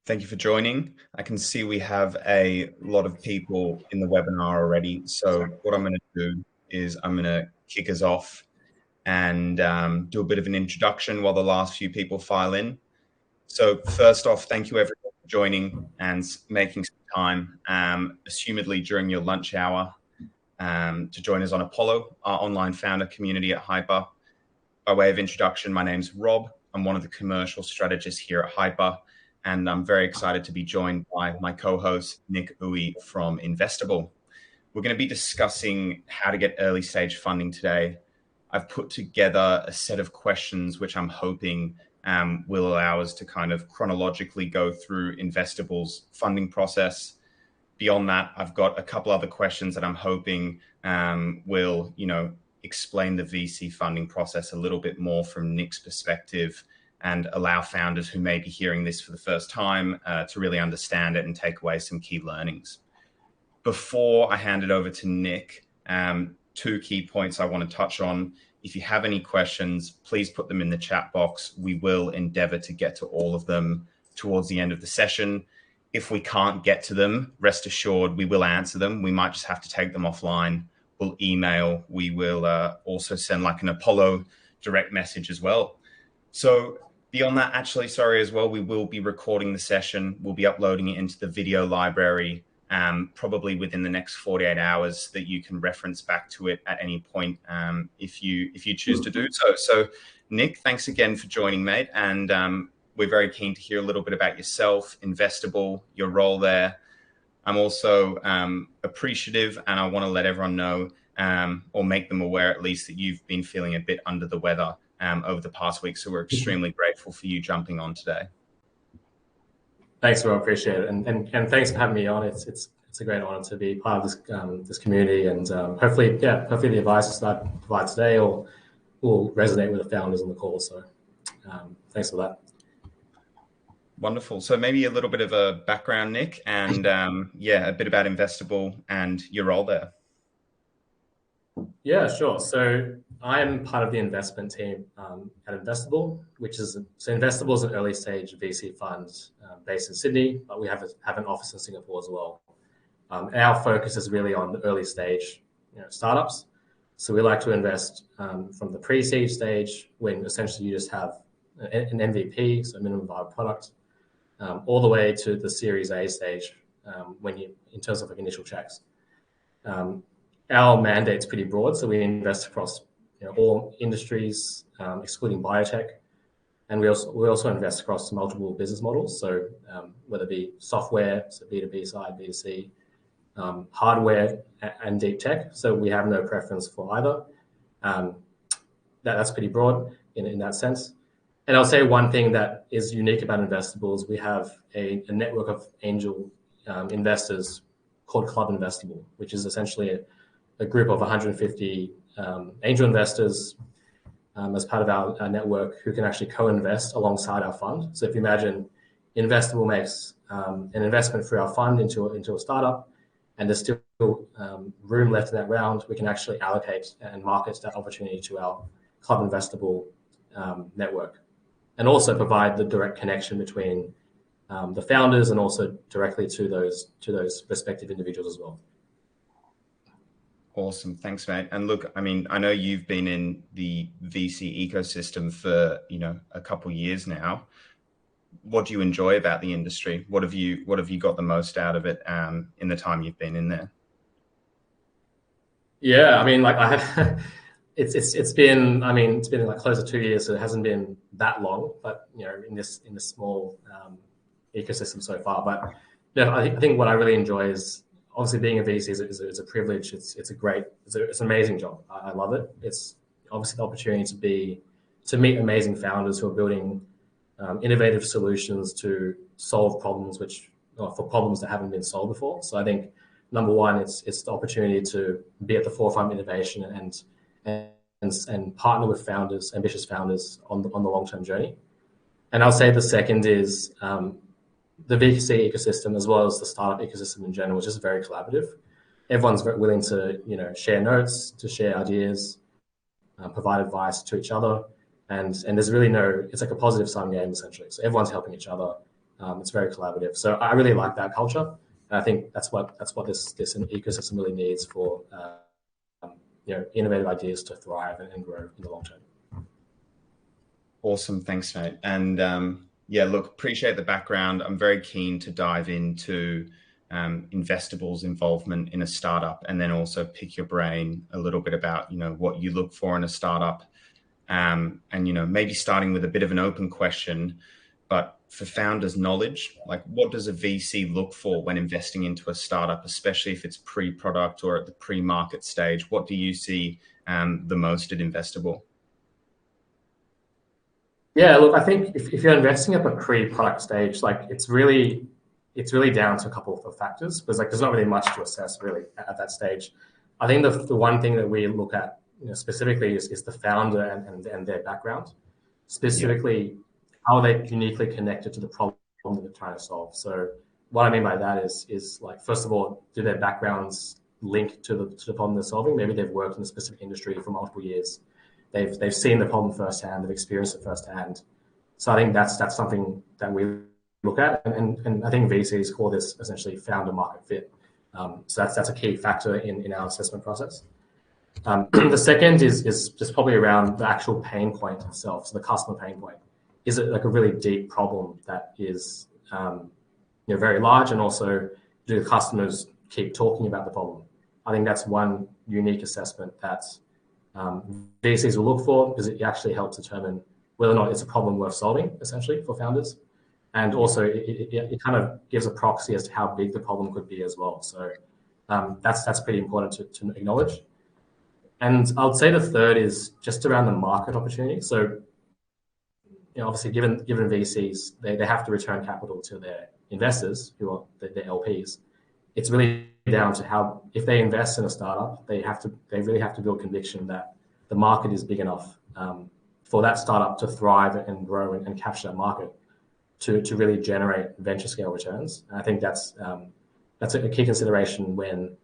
Thank you for joining. I can see we have a lot of people in the webinar already. So what I'm going to do is I'm going to kick us off and do a bit of an introduction while the last few people file in. So first off, thank you everyone for joining and making some time, assumedly during your lunch hour, to join us on Apollo, our online founder community at Hyper. By way of introduction, my name's Rob. I'm one of the commercial strategists here at Hyper, and I'm very excited to be joined by my co-host, Nick Ooi from Investible. We're going to be discussing how to get early stage funding today. I've put together a set of questions which I'm hoping will allow us to kind of chronologically go through Investable's funding process. Beyond that, I've got a couple other questions that I'm hoping will, explain the VC funding process a little bit more from Nick's perspective and allow founders who may be hearing this for the first time to really understand it and take away some key learnings. Before I hand it over to Nick, two key points I want to touch on. If you have any questions, please put them in the chat box. We will endeavor to get to all of them towards the end of the session. If we can't get to them, rest assured we will answer them. We might just have to take them offline. We'll email. We will also send like an Apollo direct message as well. So beyond that, actually, sorry as well, we will be recording the session. We'll be uploading it into the video library probably within the next 48 hours that you can reference back to it at any point if you choose to do so. So Nick, thanks again for joining, mate. And we're very keen to hear a little bit about yourself, Investible, your role there. I'm also appreciative, and I want to let everyone know or make them aware at least that you've been feeling a bit under the weather over the past week. So we're extremely grateful for you jumping on today. Thanks, Rob. Appreciate it. And thanks for having me on. It's a great honor to be part of this community, and hopefully the advice that I provide today will resonate with the founders on the call. So thanks for that. Wonderful. So maybe a little bit of a background, Nick, and a bit about Investible and your role there. Yeah, sure. So I'm part of the investment team at Investible, Investible is an early stage VC fund based in Sydney, but we have an office in Singapore as well. Our focus is really on the early stage startups. So we like to invest from the pre-seed stage, when essentially you just have an MVP, so minimum viable product, all the way to the Series A stage, in terms of initial checks. Our mandate's pretty broad, so we invest across all industries, excluding biotech, and we also invest across multiple business models. So whether it be software, so B2B side, B2C, hardware, and deep tech. So we have no preference for either. That's pretty broad in that sense. And I'll say one thing that is unique about Investible is we have a network of angel investors called Club Investible, which is essentially a group of 150 angel investors as part of our network who can actually co-invest alongside our fund. So if you imagine Investible makes an investment through our fund into a startup, and there's still room left in that round, we can actually allocate and market that opportunity to our Club Investible network, and also provide the direct connection between the founders and also directly to those respective individuals as well. Awesome. Thanks, mate. And look, I mean, I know you've been in the VC ecosystem for, a couple of years now. What do you enjoy about the industry? What have you got the most out of it in the time you've been in there? Yeah, I mean, it's been like close to 2 years, so it hasn't been that long, but in this small ecosystem so far. But I think what I really enjoy is, obviously, being a VC is a privilege. It's an amazing job. I love it. It's obviously the opportunity to meet amazing founders who are building innovative solutions to solve problems for problems that haven't been solved before. So I think number one, it's the opportunity to be at the forefront of innovation and partner with founders, ambitious founders on the long-term journey. And I'll say the second is the VC ecosystem, as well as the startup ecosystem in general, is just very collaborative. Everyone's very willing to, share notes, to share ideas, provide advice to each other. And there's really it's like a positive sum game, essentially. So everyone's helping each other. It's very collaborative. So I really like that culture. And I think that's what this ecosystem really needs for innovative ideas to thrive and grow in the long term. Awesome. Thanks, mate. And yeah, look, appreciate the background. I'm very keen to dive into Investable's involvement in a startup, and then also pick your brain a little bit about, what you look for in a startup. And, maybe starting with a bit of an open question, but for founders' knowledge, like what does a VC look for when investing into a startup, especially if it's pre-product or at the pre-market stage? What do you see the most at Investible? Yeah, look, I think if you're investing at a pre-product stage, like it's really down to a couple of factors, because like there's not really much to assess really at that stage. I think the one thing that we look at specifically is the founder and their background, specifically how are they uniquely connected to the problem that they're trying to solve. So what I mean by that is like, first of all, do their backgrounds link to the problem they're solving? Maybe they've worked in a specific industry for multiple years. They've seen the problem firsthand. They've experienced it firsthand. So I think that's something that we look at, and I think VCs call this essentially founder market fit. So that's a key factor in our assessment process. The second is just probably around the actual pain point itself, so the customer pain point. Is it like a really deep problem that is very large, and also do the customers keep talking about the problem? I think that's one unique assessment that VCs will look for, because it actually helps determine whether or not it's a problem worth solving, essentially, for founders. And also, it kind of gives a proxy as to how big the problem could be as well. So that's pretty important to acknowledge. And I would say the third is just around the market opportunity. So, obviously, given VCs, they have to return capital to their investors, who are their LPs. It's really down to how, if they invest in a startup, they really have to build conviction that the market is big enough for that startup to thrive and grow and capture that market to really generate venture scale returns. And I think that's a key consideration when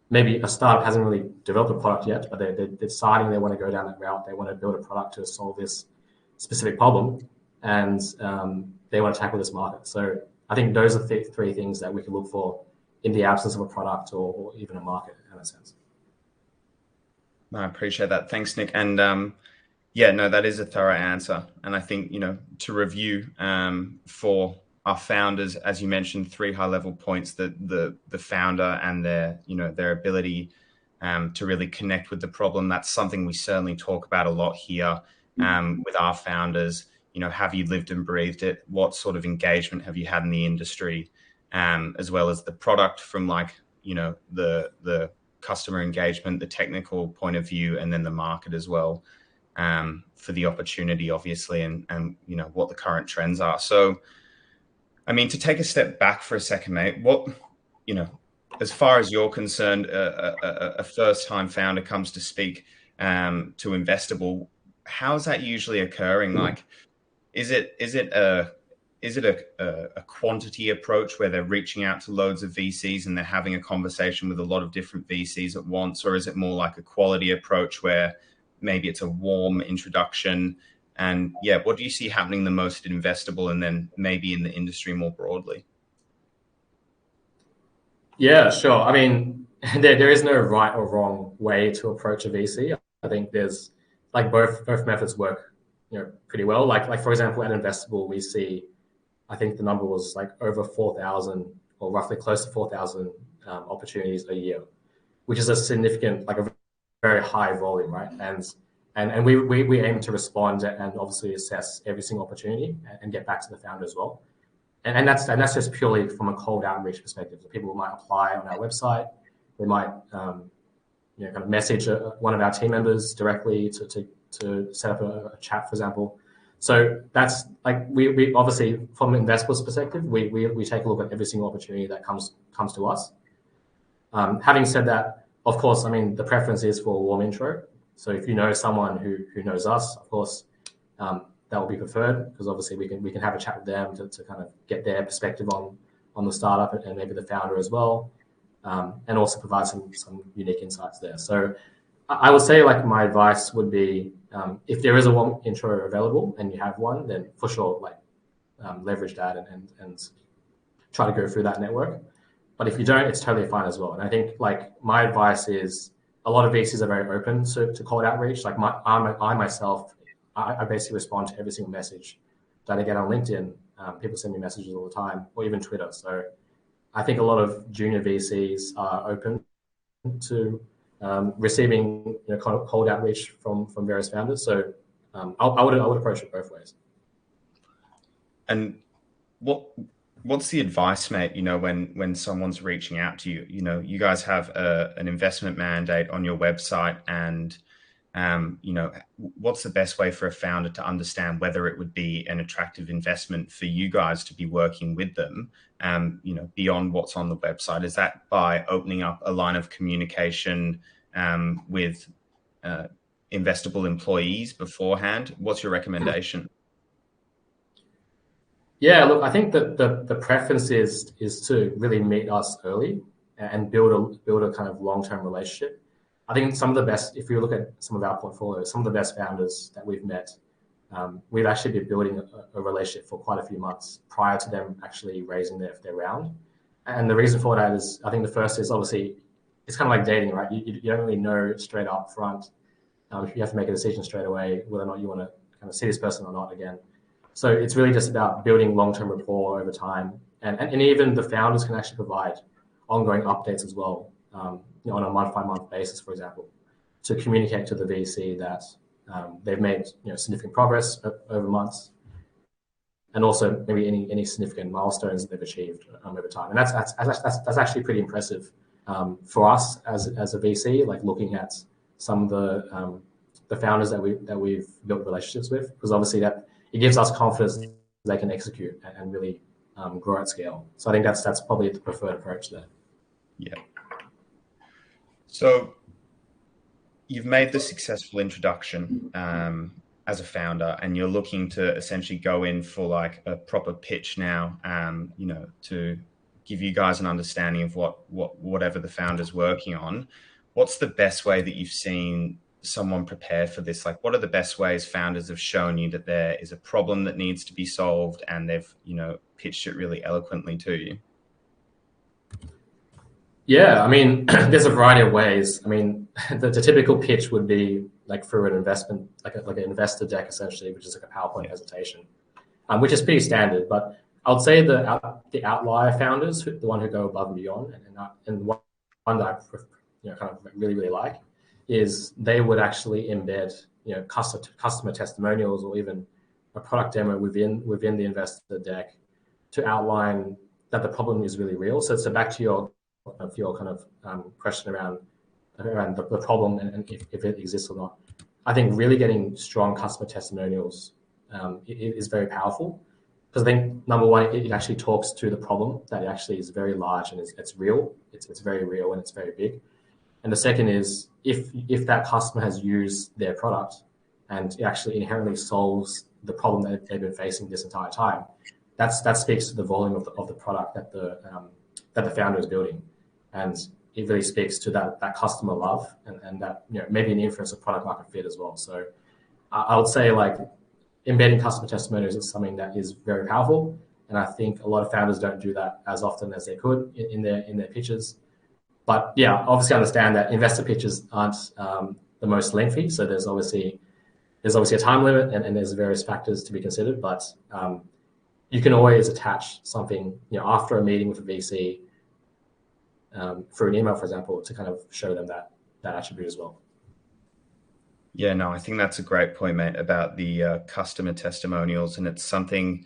maybe a startup hasn't really developed a product yet, but they're deciding they want to go down that route. They want to build a product to solve this specific problem, and they want to tackle this market. So I think those are the three things that we can look for in the absence of a product or even a market, in a sense. I appreciate that. Thanks, Nick. And yeah, no, that is a thorough answer. And I think, to review for our founders, as you mentioned, 3 high-level points: that the founder and their ability to really connect with the problem. That's something we certainly talk about a lot here with our founders. Have you lived and breathed it? What sort of engagement have you had in the industry? As well as the product from the customer engagement, the technical point of view, and then the market as well, for the opportunity, obviously, and what the current trends are. So, I mean, to take a step back for a second, mate, as far as you're concerned, a first-time founder comes to speak to Investible, how's that usually occurring? Like, is it a quantity approach where they're reaching out to loads of VCs and they're having a conversation with a lot of different VCs at once? Or is it more like a quality approach where maybe it's a warm introduction? And yeah, what do you see happening the most at Investible, and then maybe in the industry more broadly? Yeah, sure. I mean, there is no right or wrong way to approach a VC. I think there's like both methods work, pretty well. Like for example, at Investible, we see, I think the number was like over 4,000, or roughly close to 4,000 opportunities a year, which is a significant, like a very high volume, right? And we aim to respond and obviously assess every single opportunity and get back to the founder as well. And that's just purely from a cold outreach perspective. So people might apply on our website. They might kind of message one of our team members directly to set up a chat, for example. So that's like we obviously, from an investor's perspective, we take a look at every single opportunity that comes to us. Having said that, of course, I mean, the preference is for a warm intro. So if you know someone who knows us, of course, that will be preferred, because obviously we can have a chat with them to kind of get their perspective on the startup and maybe the founder as well, and also provide some unique insights there. So I would say, like, my advice would be, if there is a warm intro available and you have one, then for sure, like, leverage that and try to go through that network. But if you don't, it's totally fine as well. And I think like my advice is a lot of VCs are very open to cold outreach. Like I myself, I basically respond to every single message that I get on LinkedIn. People send me messages all the time, or even Twitter. So I think a lot of junior VCs are open to receiving cold outreach from various founders. So I would approach it both ways. And what's the advice, mate? When someone's reaching out to you, you guys have an investment mandate on your website, and what's the best way for a founder to understand whether it would be an attractive investment for you guys to be working with them, beyond what's on the website? Is that by opening up a line of communication with Investible employees beforehand? What's your recommendation? Yeah, look, I think that the preference is to really meet us early and build a kind of long-term relationship. I think some of the best, if you look at some of our portfolios, some of the best founders that we've met, we've actually been building a relationship for quite a few months prior to them actually raising their round. And the reason for that is, I think the first is obviously, it's kind of like dating, right? You don't really know straight up front. You have to make a decision straight away whether or not you want to kind of see this person or not again. So it's really just about building long-term rapport over time. And even the founders can actually provide ongoing updates as well, on a month-by-month basis, for example, to communicate to the VC that they've made significant progress over months, and also maybe any significant milestones that they've achieved over time. And that's actually pretty impressive for us as a VC, like looking at some of the founders that we've built relationships with, because obviously that it gives us confidence they can execute and really grow at scale. So I think that's probably the preferred approach there. Yeah. So you've made the successful introduction as a founder, and you're looking to essentially go in for like a proper pitch now, to give you guys an understanding of whatever the founder's working on. What's the best way that you've seen someone prepare for this? Like, what are the best ways founders have shown you that there is a problem that needs to be solved, and they've pitched it really eloquently to you? Yeah, I mean, there's a variety of ways. I mean, the typical pitch would be like through an investment, like an investor deck, essentially, which is like a PowerPoint presentation, which is pretty standard. But I would say the outlier founders, the one who go above and beyond, and one that I kind of really like, is they would actually embed customer testimonials or even a product demo within the investor deck to outline that the problem is really real. So back to your kind of question around the problem and if it exists or not. I think really getting strong customer testimonials is very powerful, because I think number one, it actually talks to the problem that it actually is very large and it's real. It's very real and it's very big. And the second is if that customer has used their product and it actually inherently solves the problem that they've been facing this entire time, that speaks to the volume of the product that the founder is building, and it really speaks to that customer love and that maybe an inference of product market fit as well. So I would say like embedding customer testimonials is something that is very powerful, and I think a lot of founders don't do that as often as they could in their pitches. But yeah, obviously understand that investor pitches aren't the most lengthy. So there's obviously a time limit and there's various factors to be considered. But you can always attach something after a meeting with a VC through an email, for example, to kind of show them that attribute as well. Yeah, no, I think that's a great point, mate, about the customer testimonials. And it's something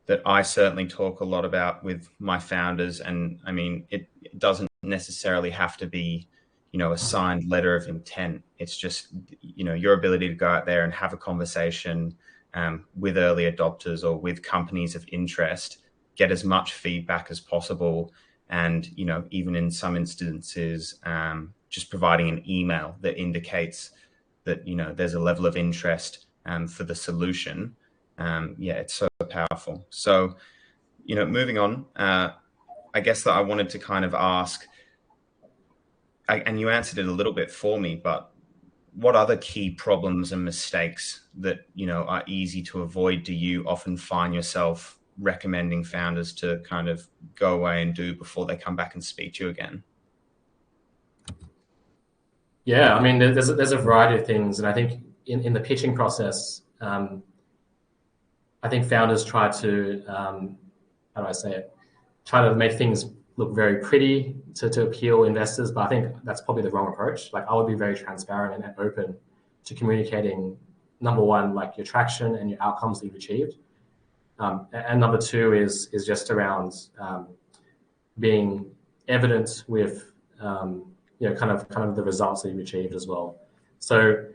that I certainly talk a lot about with my founders. And I mean, it doesn't necessarily have to be, a signed letter of intent. It's just, your ability to go out there and have a conversation with early adopters or with companies of interest, get as much feedback as possible. And, even in some instances, just providing an email that indicates that, there's a level of interest for the solution. It's so powerful. So, moving on, I guess that I wanted to kind of ask, and you answered it a little bit for me, but what other key problems and mistakes that, are easy to avoid do you often find yourself recommending founders to kind of go away and do before they come back and speak to you again? Yeah, I mean, there's a variety of things, and I think in the pitching process, I think founders try to how do I say it? Try to make things look very pretty to appeal investors, but I think that's probably the wrong approach. Like, I would be very transparent and open to communicating, number one, like your traction and your outcomes that you've achieved, and number two is just around being evident with kind of the results that you've achieved as well. So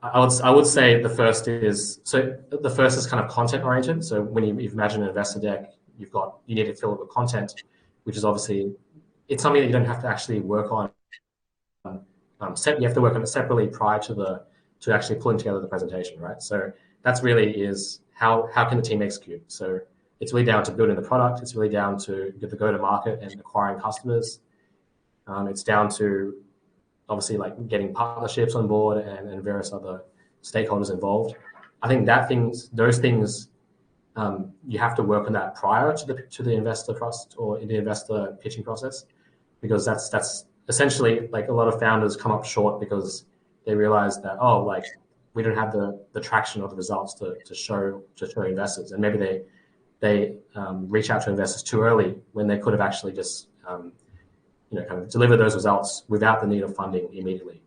I would say the first is kind of content oriented. So when you imagine an investor deck, you need to fill it with content, which is obviously, it's something that you don't have to actually work on. You have to work on it separately prior to actually pulling together the presentation, right? So that's really is how can the team execute. So it's really down to building the product. It's really down to the go-to-market and acquiring customers. It's down to obviously like getting partnerships on board and various other stakeholders involved. I think those things, you have to work on that prior to the investor process or in the investor pitching process, because that's essentially, like, a lot of founders come up short because they realize that, oh, like, we don't have the traction or the results to show investors, and maybe they reach out to investors too early when they could have actually just kind of deliver those results without the need of funding immediately.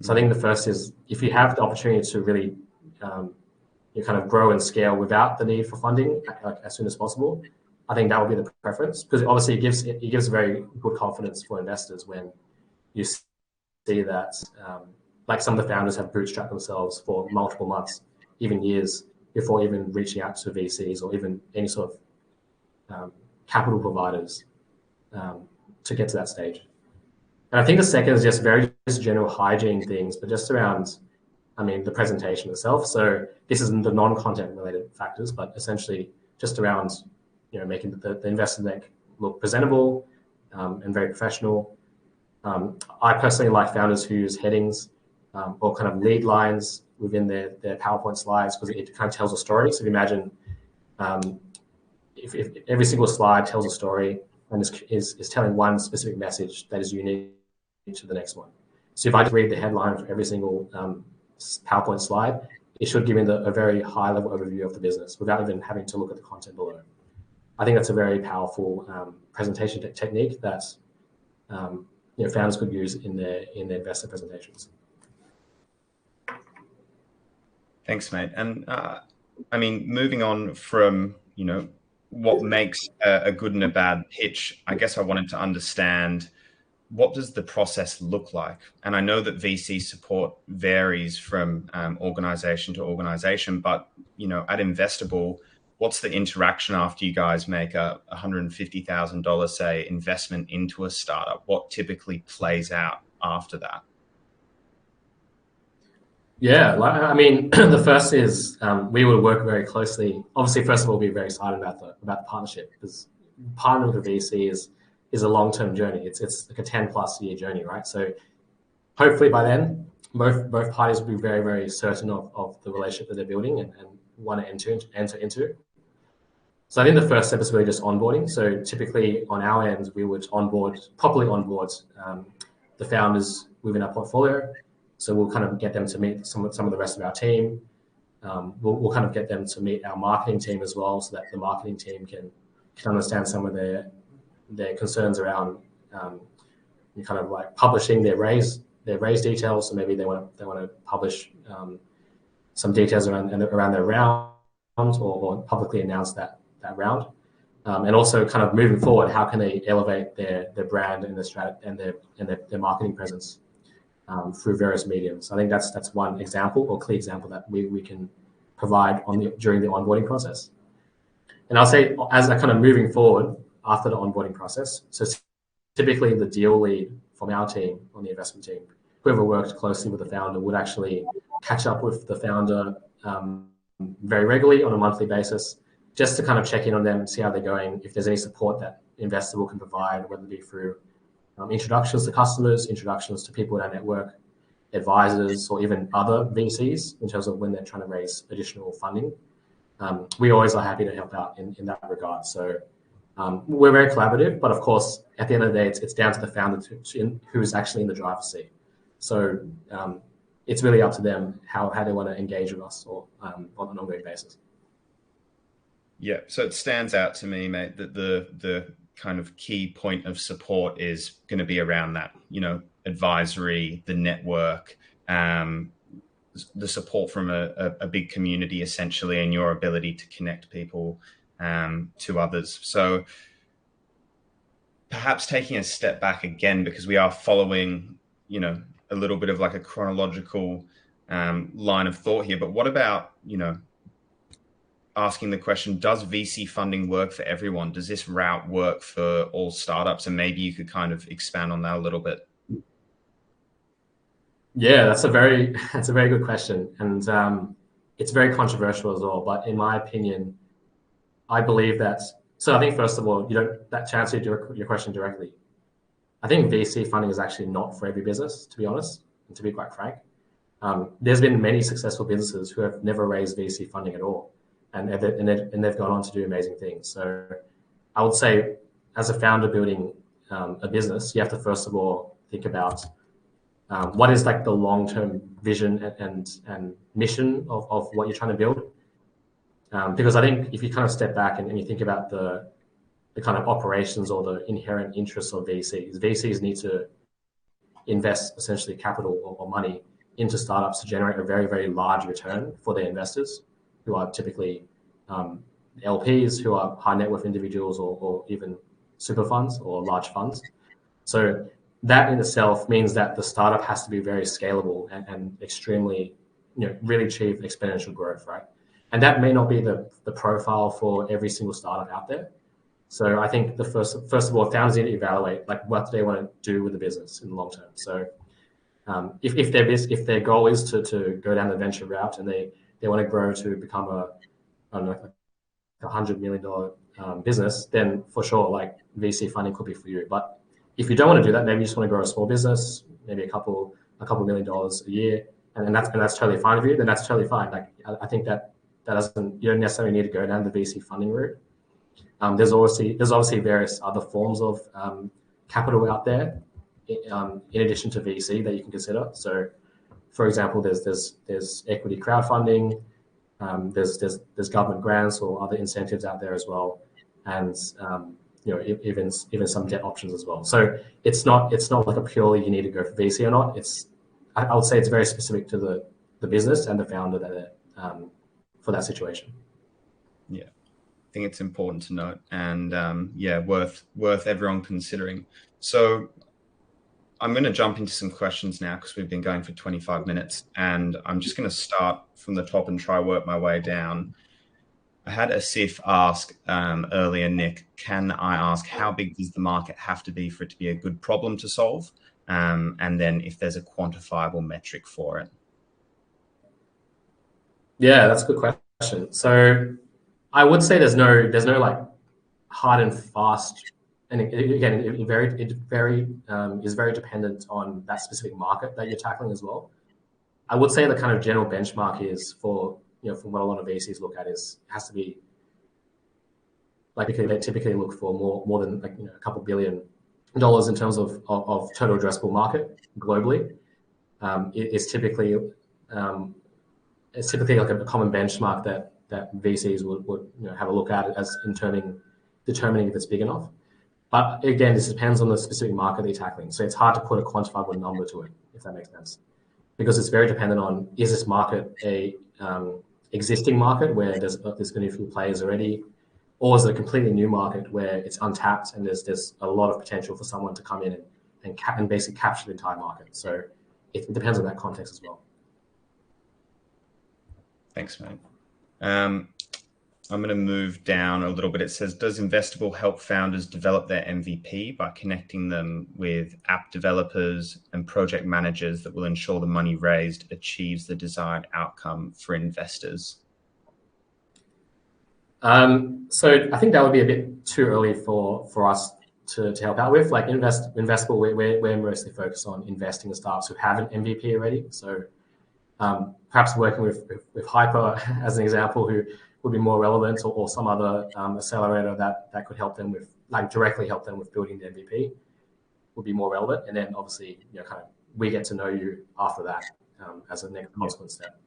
So I think the first is, if you have the opportunity to really kind of grow and scale without the need for funding, like, as soon as possible, I think that would be the preference, because obviously it gives very good confidence for investors when you see that like some of the founders have bootstrapped themselves for multiple months, even years, before even reaching out to VCs or even any sort of capital providers to get to that stage. And I think the second is just general hygiene things, but just around, the presentation itself. So this isn't the non-content related factors, but essentially just around, making the investor deck look presentable and very professional. I personally like founders who use headings or kind of lead lines within their PowerPoint slides, because it kind of tells a story. So if you imagine if every single slide tells a story and is telling one specific message that is unique to the next one. So if I just read the headline for every single PowerPoint slide, it should give me a very high level overview of the business without even having to look at the content below. I think that's a very powerful presentation technique that founders could use in their investor presentations. Thanks, mate. And moving on from what makes a good and a bad pitch, I guess I wanted to understand, what does the process look like? And I know that VC support varies from organization to organization, but at Investible, what's the interaction after you guys make a $150,000, say, investment into a startup? What typically plays out after that? Yeah, the first is we will work very closely. Obviously, first of all, we'll be very excited about the partnership, because partnering with a VC is a long-term journey. It's like a 10+ year journey, right? So hopefully by then, both parties will be very, very certain of the relationship that they're building and want to enter into. So I think the first step is really just onboarding. So typically on our end, we would properly onboard the founders within our portfolio. So we'll kind of get them to meet some of the rest of our team. We'll kind of get them to meet our marketing team as well, so that the marketing team can understand some of their concerns around kind of like publishing their raise details. So maybe they want to publish some details around their round, or publicly announce that round. And also kind of moving forward, how can they elevate their brand and their marketing presence through various mediums. I think that's one example, or clear example, that we can provide during the onboarding process. And I'll say, as a kind of moving forward after the onboarding process, so typically the deal lead from our team, on the investment team, whoever worked closely with the founder, would actually catch up with the founder very regularly on a monthly basis, just to kind of check in on them, see how they're going, if there's any support that Investible can provide, whether it be through introductions to customers, introductions to people in our network, advisors, or even other VCs, in terms of when they're trying to raise additional funding. we always are happy to help out in that regard. So we're very collaborative, but of course, at the end of the day, it's down to the founder who's actually in the driver's seat. So it's really up to them how they want to engage with us or on an ongoing basis. Yeah, so it stands out to me, mate, that the kind of key point of support is going to be around that, advisory, the network, the support from a big community, essentially, and your ability to connect people to others. So perhaps taking a step back again, because we are following, a little bit of like a chronological line of thought here, but what about, asking the question, does VC funding work for everyone? Does this route work for all startups? And maybe you could kind of expand on that a little bit. Yeah, that's a very good question. And it's very controversial as well. But in my opinion, I believe that, so I think first of all, that to answer your question directly, I think VC funding is actually not for every business, to be honest, and to be quite frank. There's been many successful businesses who have never raised VC funding at all. And they've gone on to do amazing things. So I would say, as a founder building a business, you have to first of all think about what is like the long-term vision and mission of what you're trying to build. Because I think if you kind of step back and you think about the kind of operations or the inherent interests of VCs need to invest essentially capital or money into startups to generate a very, very large return for their investors, who are typically LPs, who are high net worth individuals or even super funds or large funds. So that in itself means that the startup has to be very scalable and extremely, really achieve exponential growth, right? And that may not be the profile for every single startup out there. So I think the first of all, founders need to evaluate like what do they want to do with the business in the long term. So if their goal is to go down the venture route and they want to grow to become a $100 million business, then for sure, like VC funding could be for you. But if you don't want to do that, maybe you just want to grow a small business, maybe a couple $1 million a year, and that's totally fine with you. Then that's totally fine. Like I think that doesn't, you don't necessarily need to go down the VC funding route. There's obviously various other forms of capital out there in addition to VC that you can consider. So, for example, there's equity crowdfunding, there's government grants or other incentives out there as well, and even some debt options as well. So it's not like a purely you need to go for VC or not. I would say it's very specific to the business and the founder that for that situation. Yeah, I think it's important to note, and worth everyone considering. So I'm going to jump into some questions now because we've been going for 25 minutes, and I'm just going to start from the top and try work my way down. I had Asif ask earlier, Nick, can I ask how big does the market have to be for it to be a good problem to solve? And then if there's a quantifiable metric for it. Yeah, that's a good question. So I would say there's no like hard and fast, and again, it is very dependent on that specific market that you're tackling as well. I would say the kind of general benchmark is for from what a lot of VCs look at has to be like, because they typically look for more than like a couple $1 billion in terms of total addressable market globally. It's typically like a common benchmark that VCs would have a look at as determining if it's big enough. But again, this depends on the specific market that you're tackling. So it's hard to put a quantifiable number to it, if that makes sense, because it's very dependent on, is this market a existing market where there's going to be a few players already, or is it a completely new market where it's untapped and there's a lot of potential for someone to come in and basically capture the entire market. So it depends on that context as well. Thanks, mate. I'm going to move down a little bit. It says, does Investible help founders develop their MVP by connecting them with app developers and project managers that will ensure the money raised achieves the desired outcome for investors? So I think that would be a bit too early for us to help out with. Like Investible, we're mostly focused on investing in startups who have an MVP already. So perhaps working with Hyper as an example, who would be more relevant, or some other accelerator that could help them with, like directly help them with building the MVP would be more relevant. And then obviously, kind of we get to know you after that as a next consequent step.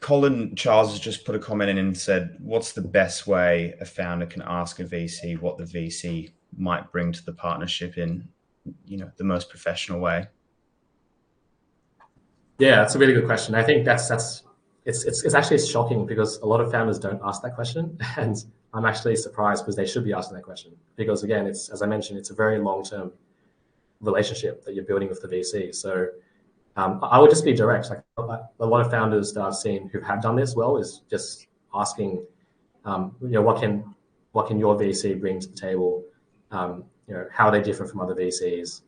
Colin Charles has just put a comment in and said, what's the best way a founder can ask a VC what the VC might bring to the partnership in, the most professional way? Yeah, that's a really good question. I think it's actually shocking because a lot of founders don't ask that question, and I'm actually surprised because they should be asking that question. Because again, it's, as I mentioned, it's a very long-term relationship that you're building with the VC. So I would just be direct. Like a lot of founders that I've seen who have done this well is just asking, what can your VC bring to the table? How are they different from other VCs?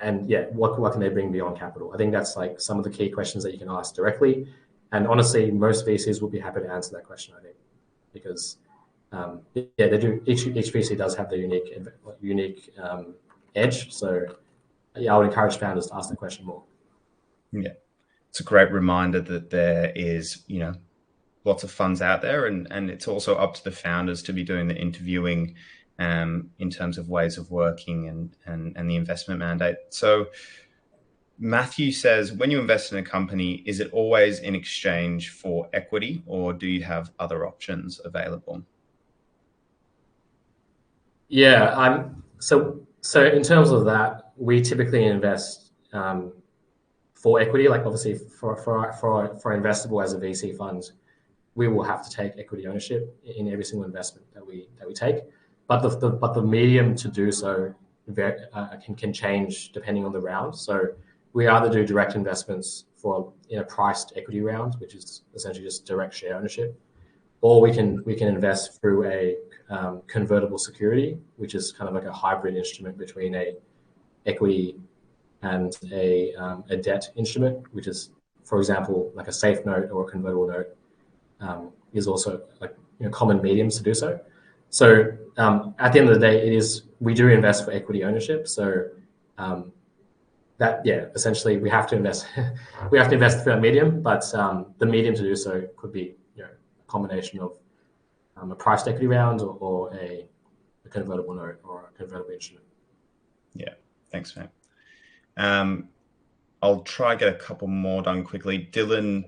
And yeah, what can they bring beyond capital? I think that's like some of the key questions that you can ask directly. And honestly, most VCs will be happy to answer that question, I think, because they do. Each VC does have their unique edge. So yeah, I would encourage founders to ask that question more. Yeah, it's a great reminder that there is, lots of funds out there, and it's also up to the founders to be doing the interviewing in terms of ways of working and the investment mandate. So Matthew says, when you invest in a company, is it always in exchange for equity, or do you have other options available? Yeah, so in terms of that, we typically invest for equity. Like obviously for Investible as a VC fund, we will have to take equity ownership in every single investment that we take. But the medium to do so can change depending on the round. So we either do direct investments in a priced equity round, which is essentially just direct share ownership, or we can invest through a convertible security, which is kind of like a hybrid instrument between a equity and a debt instrument, which is, for example, like a safe note or a convertible note, is also like common mediums to do so. So at the end of the day, we do invest for equity ownership. So essentially we have to invest through that medium, but the medium to do so could be a combination of a priced equity round or a convertible note or a convertible instrument. Yeah, thanks, mate. I'll try get a couple more done quickly. Dylan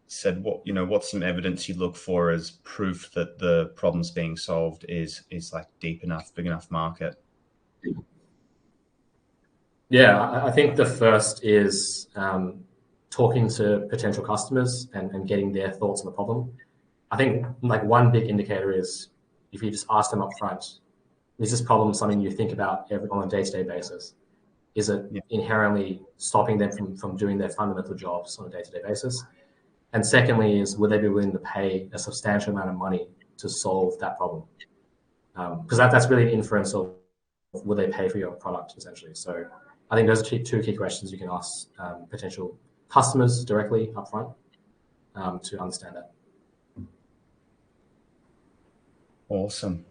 said, what's some evidence you look for as proof that the problem's being solved is like deep enough, big enough market? Yeah, I think the first is talking to potential customers and getting their thoughts on the problem. I think like one big indicator is if you just ask them up front, is this problem something you think about on a day-to-day basis? Is it inherently stopping them from doing their fundamental jobs on a day-to-day basis? And secondly is, would they be willing to pay a substantial amount of money to solve that problem? Because that's really an inference of would they pay for your product, essentially. So I think those are two key questions you can ask potential customers directly up front to understand that. Awesome.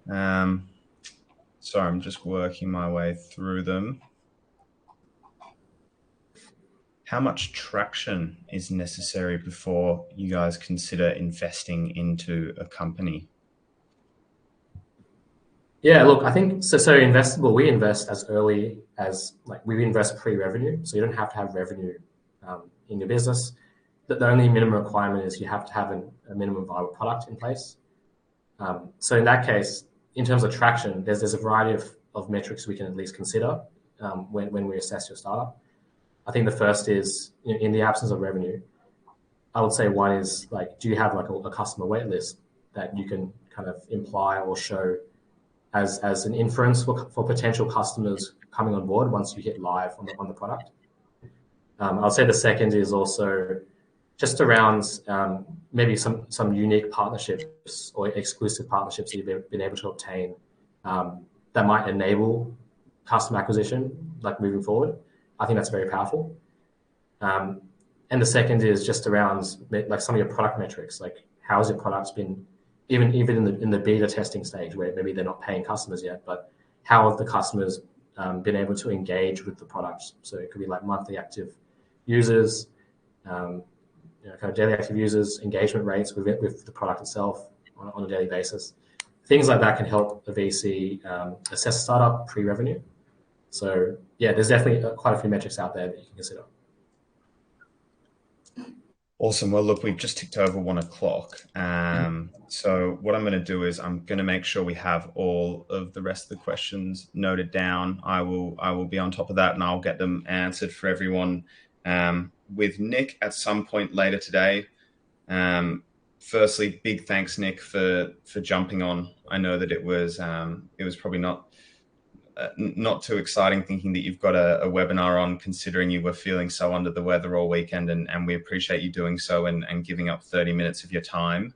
Sorry, I'm just working my way through them. How much traction is necessary before you guys consider investing into a company? Yeah, look, I think so. Investible, we invest as early as we invest pre-revenue, so you don't have to have revenue in your business. The only minimum requirement is you have to have a minimum viable product in place. So in that case, in terms of traction, there's a variety of metrics we can at least consider when we assess your startup. I think the first is in the absence of revenue, I would say one is do you have a customer wait list that you can kind of imply or show as an inference for potential customers coming on board once you hit live on the product. I'll say the second is also just around maybe some unique partnerships or exclusive partnerships that you've been able to obtain that might enable customer acquisition moving forward. I think that's very powerful. And the second is just around some of your product metrics, how has your product been, even in the beta testing stage where maybe they're not paying customers yet, but how have the customers been able to engage with the product. So it could be like monthly active users, kind of daily active users, engagement rates with it, with the product itself on a daily basis. Things like that can help a VC assess a startup pre-revenue. So yeah, there's definitely quite a few metrics out there that you can consider. Awesome. Well, look, we've just ticked over 1 o'clock. So what I'm going to do is I'm going to make sure we have all of the rest of the questions noted down. I will be on top of that, and I'll get them answered for everyone with Nick at some point later today. Firstly, big thanks, Nick, for jumping on. I know that it was probably not too exciting, thinking that you've got a webinar on, considering you were feeling so under the weather all weekend, and we appreciate you doing so and giving up 30 minutes of your time.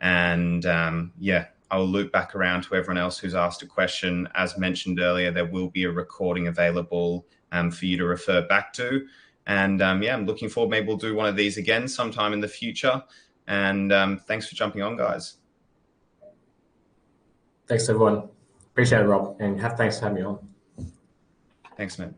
And yeah, I'll loop back around to everyone else who's asked a question. As mentioned earlier, there will be a recording available for you to refer back to. And yeah, I'm looking forward. Maybe we'll do one of these again sometime in the future. And thanks for jumping on, guys. Thanks, everyone. Appreciate it, Rob. And thanks for having me on. Thanks, man.